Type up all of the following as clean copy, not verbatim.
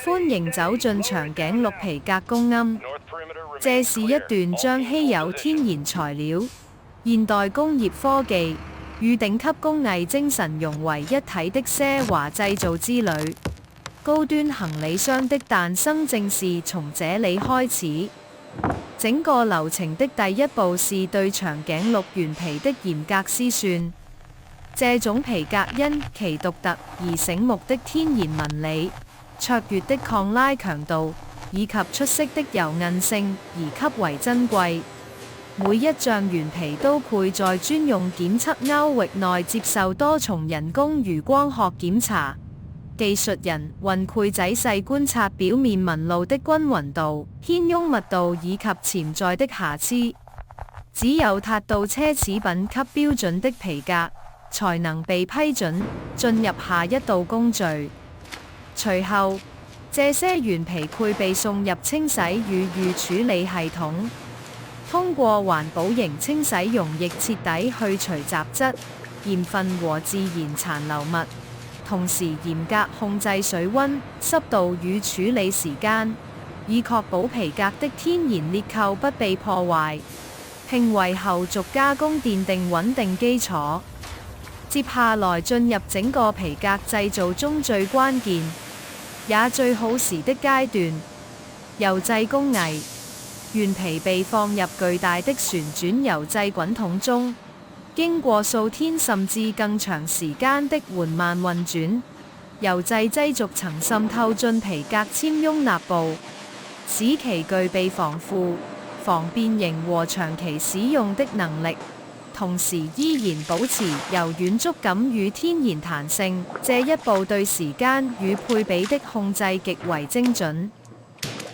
歡迎走進長頸鹿皮革公庵。這是一段將稀有天然材料、現代工業科技與頂級工藝精神融為一體的奢華製造之旅。高端行李箱的誕生正是從這裡開始。整個流程的第一步是對長頸鹿原皮的嚴格篩選。這種皮革因其獨特而醒目的天然紋理、卓越的抗拉強度以及出色的柔韌性而極為珍貴。每一張原皮都配在專用檢測區域內接受多重人工與光學檢查。技術人員會仔細觀察表面紋路的均勻度、牽擁密度以及潛在的瑕疵。只有達到奢侈品級標準的皮革，才能被批准進入下一道工序。隨後，這些原皮會被送入清洗與預處理系統，通過環保型清洗溶液徹底去除雜質、鹽分和自然殘留物，同時嚴格控制水溫、濕度與處理時間，以確保皮革的天然裂扣不被破壞，並為後續加工奠定穩定基礎。接下來進入整個皮革製造中最關鍵也最耗時的階段——油製工藝。原皮被放入巨大的旋轉油製滾筒中，經過數天甚至更長時間的緩慢運轉，油製劑逐層滲透進皮革纖擁內部，使其具備防腐、防變形和長期使用的能力。同時依然保持柔軟觸感與天然彈性，這一步對時間與配比的控制極為精準，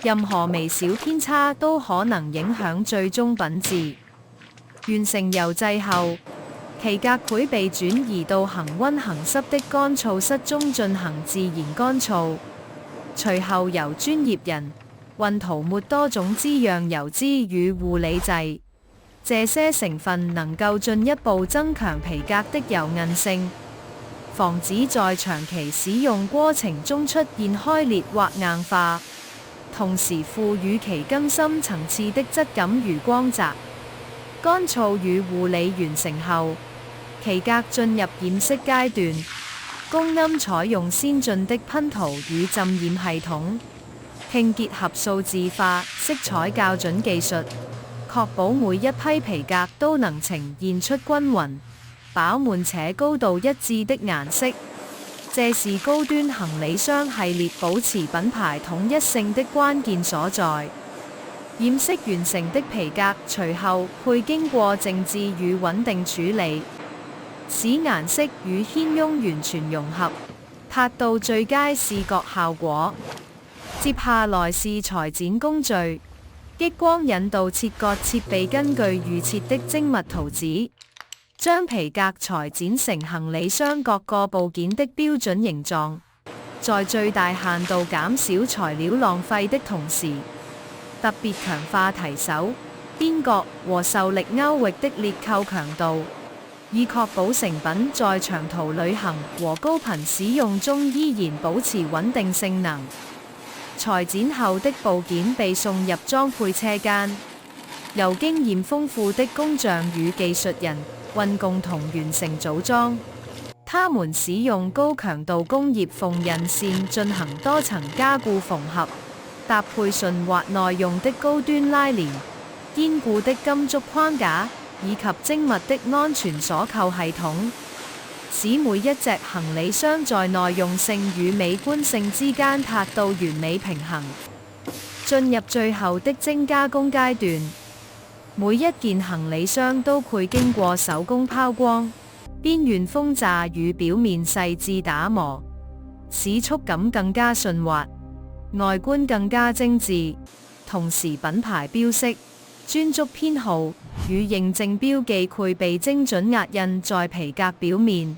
任何微小偏差都可能影響最終品質。完成油製後，皮革會被轉移到恒溫恒濕的乾燥室中進行自然乾燥，隨後由專業人員塗抹多種滋養油脂與護理劑。這些成分能夠進一步增強皮革的柔韌性，防止在長期使用過程中出現開裂或硬化，同時賦予其更深層次的質感與光澤。乾燥與護理完成後，皮革進入染色階段。公庵採用先進的噴塗與浸染系統，並結合數字化、色彩校準技術，確保每一批皮革都能呈現出均勻、飽滿且高度一致的顏色。這是高端行李箱系列保持品牌統一性的關鍵所在。染色完成的皮革隨後會經過靜置與穩定處理，使顏色與牽擁完全融合，達到最佳視覺效果。接下來是裁剪工序。激光引導切割設備根據預設的精密圖紙，將皮革裁剪成行李箱各個部件的標準形狀，在最大限度減少材料浪費的同時，特別強化提手、邊角和受力區域的裂扣強度，以確保成品在長途旅行和高頻使用中依然保持穩定性能。裁剪後的部件被送入裝配車間，由經驗豐富的工匠與技術人員共同完成組裝。他們使用高強度工業縫紉線進行多層加固縫合，搭配順滑耐用的高端拉鏈、堅固的金屬框架以及精密的安全鎖扣系統，使每一隻行李箱在耐用性與美觀性之間達到完美平衡。進入最後的精加工階段，每一件行李箱都會經過手工拋光、邊緣風炸與表面細緻打磨，使觸感更加順滑，外觀更加精緻。同時品牌標識、專屬編號與認證標記會被精準壓印在皮革表面，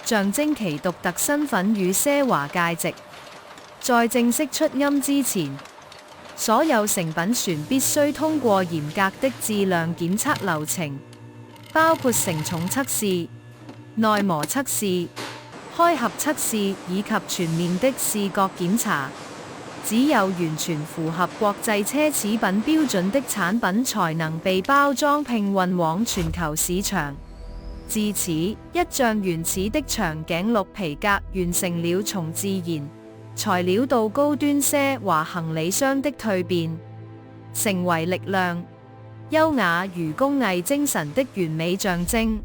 象徵其獨特身份與奢華價值。在正式出庵之前，所有成品船必須通過嚴格的質量檢測流程，包括承重測試、耐磨測試、開合測試以及全面的視覺檢查。只有完全符合國際奢侈品標準的產品才能被包裝並運往全球市場。自此，一向原始的長頸鹿皮革完成了從自然材料到高端奢華行李箱的蛻變，成為力量、優雅與工藝精神的完美象徵。